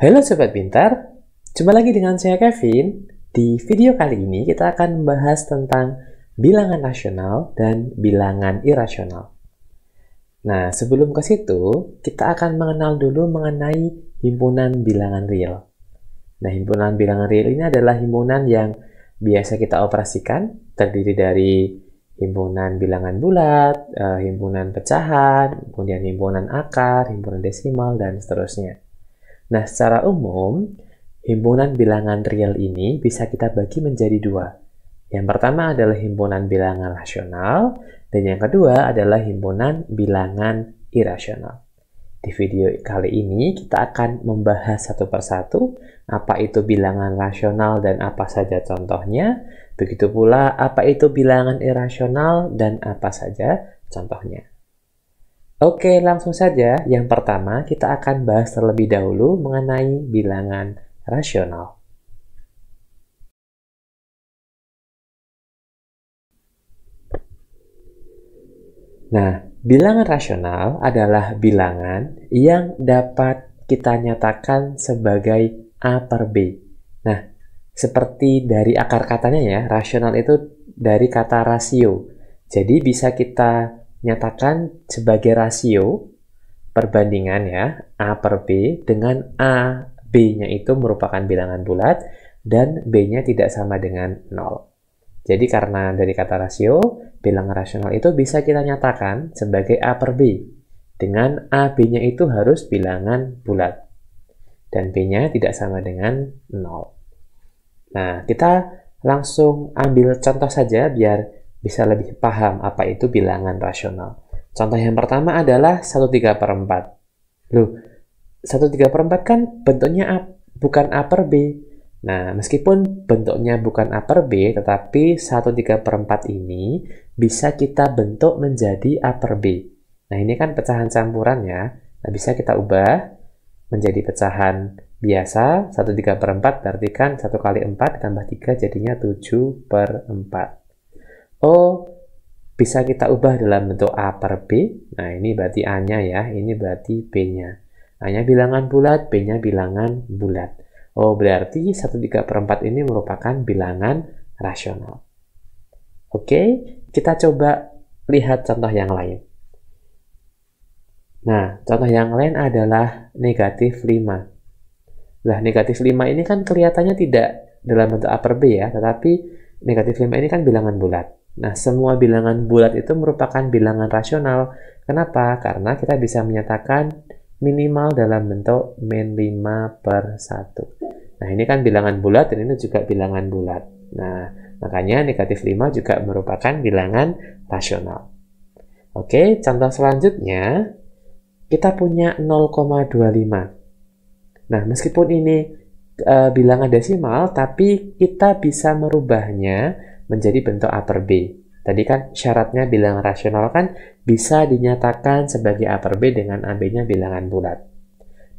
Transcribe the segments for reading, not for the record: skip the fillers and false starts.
Halo Sobat Pintar, jumpa lagi dengan saya Kevin. Di video kali ini kita akan membahas tentang bilangan rasional dan bilangan irasional. Nah, sebelum ke situ, kita akan mengenal dulu mengenai himpunan bilangan real. Nah, himpunan bilangan real ini adalah himpunan yang biasa kita operasikan, terdiri dari himpunan bilangan bulat, himpunan pecahan, kemudian himpunan akar, himpunan desimal, dan seterusnya. Nah, secara umum, himpunan bilangan real ini bisa kita bagi menjadi dua. Yang pertama adalah himpunan bilangan rasional, dan yang kedua adalah himpunan bilangan irasional. Di video kali ini, kita akan membahas satu persatu apa itu bilangan rasional dan apa saja contohnya, begitu pula apa itu bilangan irasional dan apa saja contohnya. Oke, langsung saja. Yang pertama, kita akan bahas terlebih dahulu mengenai bilangan rasional. Nah, bilangan rasional adalah bilangan yang dapat kita nyatakan sebagai A per B. Nah, seperti dari akar katanya ya, rasional itu dari kata rasio. Jadi bisa kita nyatakan sebagai rasio perbandingan ya, A per B dengan A, B-nya itu merupakan bilangan bulat dan B-nya tidak sama dengan 0. Jadi karena dari kata rasio, bilangan rasional itu bisa kita nyatakan sebagai A per B dengan A, B-nya itu harus bilangan bulat dan B-nya tidak sama dengan 0. Nah, kita langsung ambil contoh saja biar bisa lebih paham apa itu bilangan rasional. Contoh yang pertama adalah 1/3/4. Loh, 1/3/4 kan bentuknya bukan A per B. Nah, meskipun bentuknya bukan A per B, tetapi 1/3/4 ini bisa kita bentuk menjadi A per B. Nah, ini kan pecahan campuran ya. Nah, bisa kita ubah menjadi pecahan biasa. 1/3/4 berarti kan 1 kali 4 tambah 3 jadinya 7/4. Oh, bisa kita ubah dalam bentuk A per B. Nah, ini berarti A-nya ya, ini berarti B-nya. A-nya bilangan bulat, B-nya bilangan bulat. Oh, berarti 1/3/4 ini merupakan bilangan rasional. Oke, kita coba lihat contoh yang lain. Nah, contoh yang lain adalah negatif 5. Nah, negatif 5 ini kan kelihatannya tidak dalam bentuk A per B ya, tetapi negatif 5 ini kan bilangan bulat. Nah, semua bilangan bulat itu merupakan bilangan rasional. Kenapa? Karena kita bisa menyatakan minimal dalam bentuk min 5/1. Nah, ini kan bilangan bulat dan ini juga bilangan bulat. Nah, makanya negatif 5 juga merupakan bilangan rasional. Oke, contoh selanjutnya, kita punya 0,25. Nah, meskipun ini bilangan desimal, tapi kita bisa merubahnya menjadi bentuk A per B. Tadi kan syaratnya bilangan rasional kan bisa dinyatakan sebagai A per B dengan AB-nya bilangan bulat.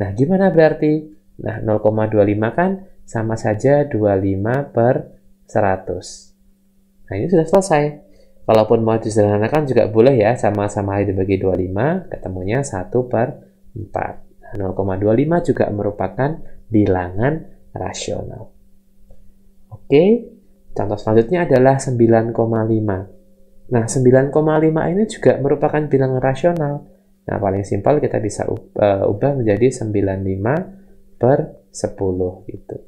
Nah, gimana berarti? Nah, 0,25 kan sama saja 25/100. Nah, ini sudah selesai. Walaupun mau disederhanakan juga boleh ya, sama-sama dibagi 25, ketemunya 1/4. Nah, 0,25 juga merupakan bilangan rasional. Oke. Contoh selanjutnya adalah 9,5. Nah, 9,5 ini juga merupakan bilangan rasional. Nah, paling simpel kita bisa ubah menjadi 95/10 gitu.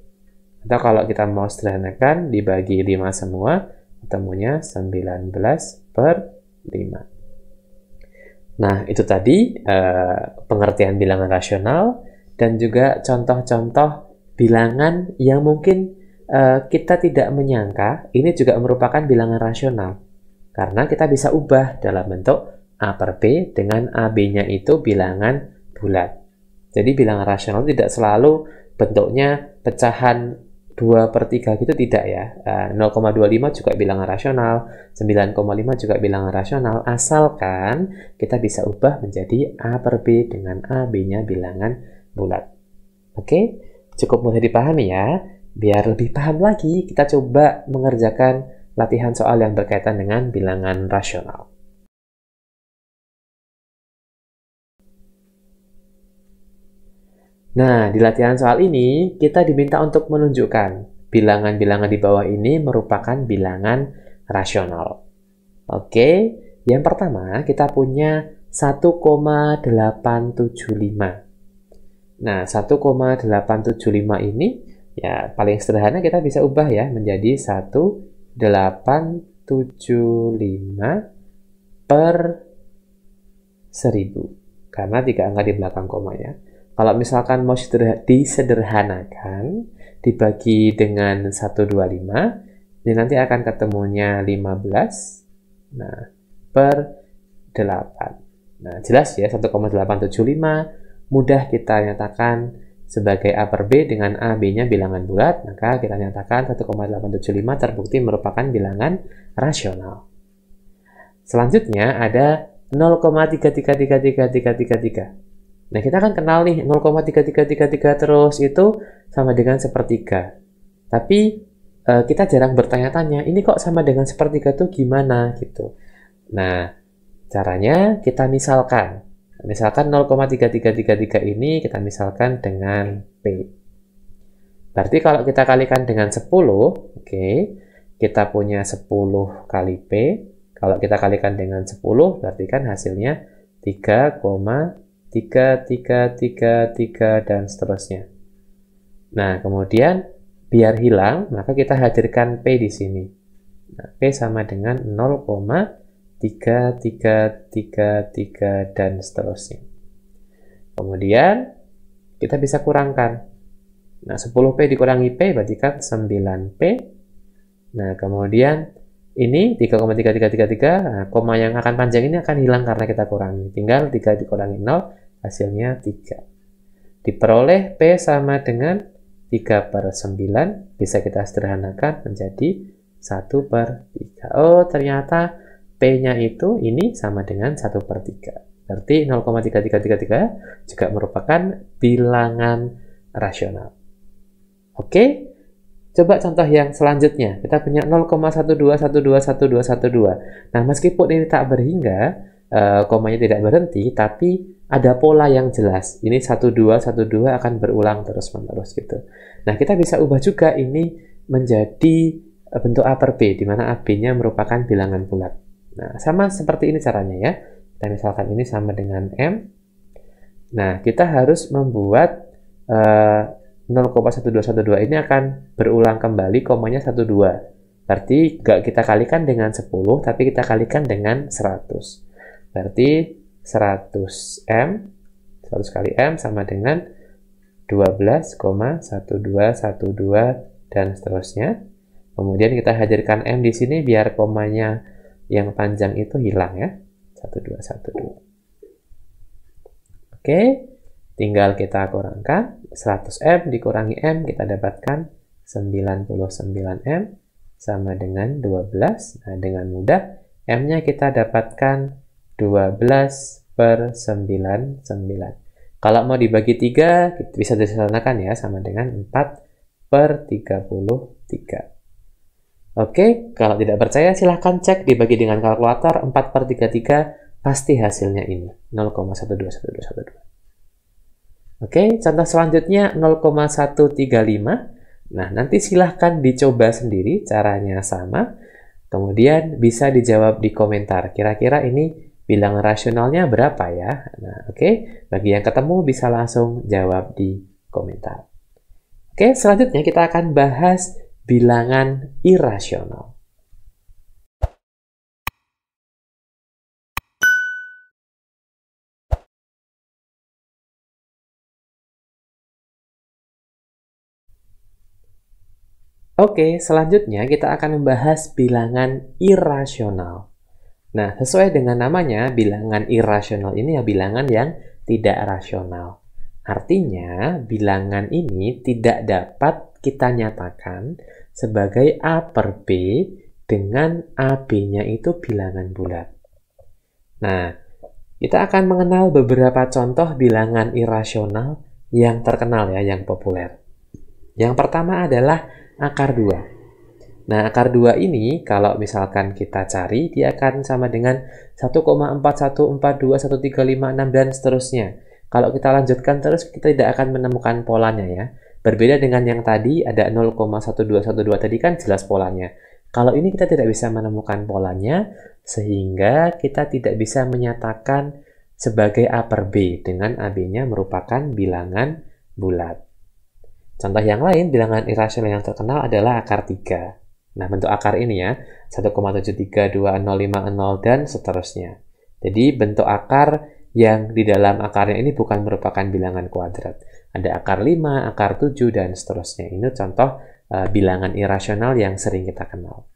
Atau kalau kita mau sederhanakan, dibagi 5 semua, ketemunya 19/5. Nah, itu tadi pengertian bilangan rasional dan juga contoh-contoh bilangan yang mungkin kita tidak menyangka ini juga merupakan bilangan rasional karena kita bisa ubah dalam bentuk A per B dengan AB-nya itu bilangan bulat. Jadi bilangan rasional tidak selalu bentuknya pecahan 2/3 gitu, tidak ya. 0,25 juga bilangan rasional, 9,5 juga bilangan rasional, asalkan kita bisa ubah menjadi A per B dengan AB-nya bilangan bulat. Oke, cukup mudah dipahami ya. Biar lebih paham lagi, kita coba mengerjakan latihan soal yang berkaitan dengan bilangan rasional. Nah, di latihan soal ini, kita diminta untuk menunjukkan bilangan-bilangan di bawah ini merupakan bilangan rasional. Oke, yang pertama kita punya 1,875. Nah, 1,875 ini ya paling sederhana kita bisa ubah ya menjadi 1875 per 1000. Karena 3 angka di belakang koma ya. Kalau misalkan mau disederhanakan, dibagi dengan 125, ini nanti akan ketemunya 15, nah, per 8. Nah, jelas ya, 1,875 mudah kita nyatakan sebagai A per B dengan A, B-nya bilangan bulat, maka kita nyatakan 1,875 terbukti merupakan bilangan rasional. Selanjutnya ada 0,3333333. Nah, kita kan kenal nih 0,3333 terus itu sama dengan sepertiga. Tapi kita jarang bertanya-tanya, ini kok sama dengan sepertiga tuh gimana gitu. Nah, caranya kita misalkan. Misalkan 0,3333 ini kita misalkan dengan P. Berarti kalau kita kalikan dengan 10, oke, kita punya 10 kali P. Kalau kita kalikan dengan 10, berarti kan hasilnya 3,3333 dan seterusnya. Nah, kemudian biar hilang, maka kita hadirkan P di sini. Nah, P sama dengan 0,3333 dan seterusnya. Kemudian kita bisa kurangkan. Nah, 10P dikurangi P berarti kan 9P. Nah, kemudian ini 3,3333, nah, koma yang akan panjang ini akan hilang karena kita kurangi. Tinggal 3 dikurangi 0, hasilnya 3. Diperoleh P sama dengan 3 per 9, bisa kita sederhanakan menjadi 1 per 3. Oh, ternyata P-nya itu ini sama dengan 1 per 3. Berarti 0,3333 juga merupakan bilangan rasional. Oke, coba contoh yang selanjutnya. Kita punya 0,12121212. Nah, meskipun ini tak berhingga, komanya tidak berhenti, tapi ada pola yang jelas. Ini 1212 akan berulang terus-menerus gitu. Nah, kita bisa ubah juga ini menjadi bentuk A per B, di mana A B-nya merupakan bilangan bulat. Nah, sama seperti ini caranya ya. Kita misalkan ini sama dengan M. Nah, kita harus membuat 0,1212 ini akan berulang kembali komanya 12. Berarti nggak kita kalikan dengan 10, tapi kita kalikan dengan 100. Berarti 100M, 100 kali M sama dengan 12,1212 dan seterusnya. Kemudian kita hadirkan M di sini biar komanya yang panjang itu hilang ya. 1212. Oke, tinggal kita kurangkan. 100M dikurangi M, kita dapatkan 99M sama dengan 12. Nah, dengan mudah M-nya kita dapatkan 12 per 99. Kalau mau dibagi 3, bisa disederhanakan ya, sama dengan 4 per 33. Oke, kalau tidak percaya silahkan cek dibagi dengan kalkulator. 4 per 33 pasti hasilnya ini, 0,121212. Oke, contoh selanjutnya 0,135. Nah, nanti silahkan dicoba sendiri, caranya sama. Kemudian bisa dijawab di komentar. Kira-kira ini bilangan rasionalnya berapa ya? Nah, oke. Bagi yang ketemu bisa langsung jawab di komentar. Oke, selanjutnya kita akan bahas bilangan irasional. Oke, selanjutnya kita akan membahas bilangan irasional. Nah, sesuai dengan namanya, bilangan irasional ini ya bilangan yang tidak rasional. Artinya, bilangan ini tidak dapat kita nyatakan sebagai A per B dengan AB-nya itu bilangan bulat. Nah, kita akan mengenal beberapa contoh bilangan irasional yang terkenal ya, yang populer. Yang pertama adalah akar 2. Nah, akar 2 ini kalau misalkan kita cari, dia akan sama dengan 1,41421356 dan seterusnya. Kalau kita lanjutkan terus, kita tidak akan menemukan polanya ya. Berbeda dengan yang tadi, ada 0,1212 tadi kan jelas polanya. Kalau ini kita tidak bisa menemukan polanya, sehingga kita tidak bisa menyatakan sebagai A per B dengan AB-nya merupakan bilangan bulat. Contoh yang lain, bilangan irasional yang terkenal adalah akar 3. Nah, bentuk akar ini ya, 1,7320050 dan seterusnya. Jadi, bentuk akar yang di dalam akarnya ini bukan merupakan bilangan kuadrat. Ada akar 5, akar 7, dan seterusnya. Ini contoh bilangan irasional yang sering kita kenal.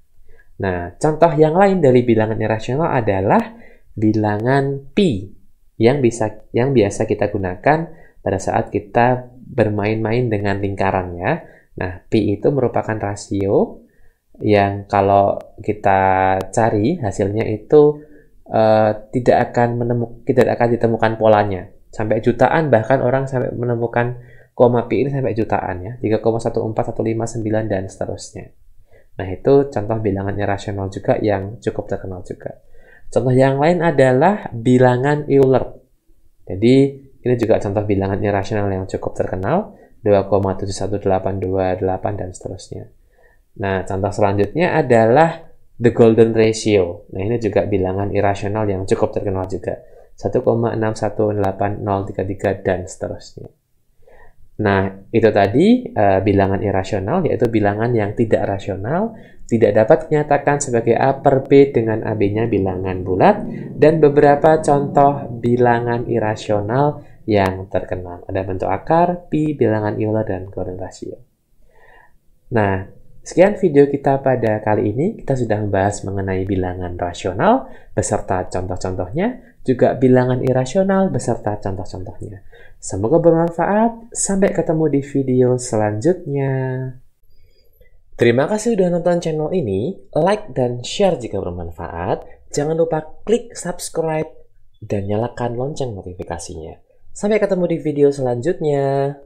Nah, contoh yang lain dari bilangan irasional adalah bilangan pi yang biasa kita gunakan pada saat kita bermain-main dengan lingkaran ya. Nah, pi itu merupakan rasio yang kalau kita cari hasilnya itu tidak akan ditemukan polanya. Sampai jutaan, bahkan orang sampai menemukan koma pi ini sampai jutaan ya, 3,14159 dan seterusnya. Nah, itu contoh bilangan irasional juga yang cukup terkenal juga. Contoh yang lain adalah bilangan Euler. Jadi, ini juga contoh bilangan irasional yang cukup terkenal, 2,71828 dan seterusnya. Nah, contoh selanjutnya adalah the golden ratio. Nah, ini juga bilangan irasional yang cukup terkenal juga. 1,618033 dan seterusnya. Nah, itu tadi bilangan irasional, yaitu bilangan yang tidak rasional, tidak dapat dinyatakan sebagai A per B dengan AB-nya bilangan bulat, dan beberapa contoh bilangan irasional yang terkenal. Ada bentuk akar, pi, bilangan Euler, dan golden ratio. Nah, sekian video kita pada kali ini. Kita sudah membahas mengenai bilangan rasional beserta contoh-contohnya, juga bilangan irasional beserta contoh-contohnya. Semoga bermanfaat. Sampai ketemu di video selanjutnya. Terima kasih sudah nonton channel ini. Like dan share jika bermanfaat. Jangan lupa klik subscribe dan nyalakan lonceng notifikasinya. Sampai ketemu di video selanjutnya.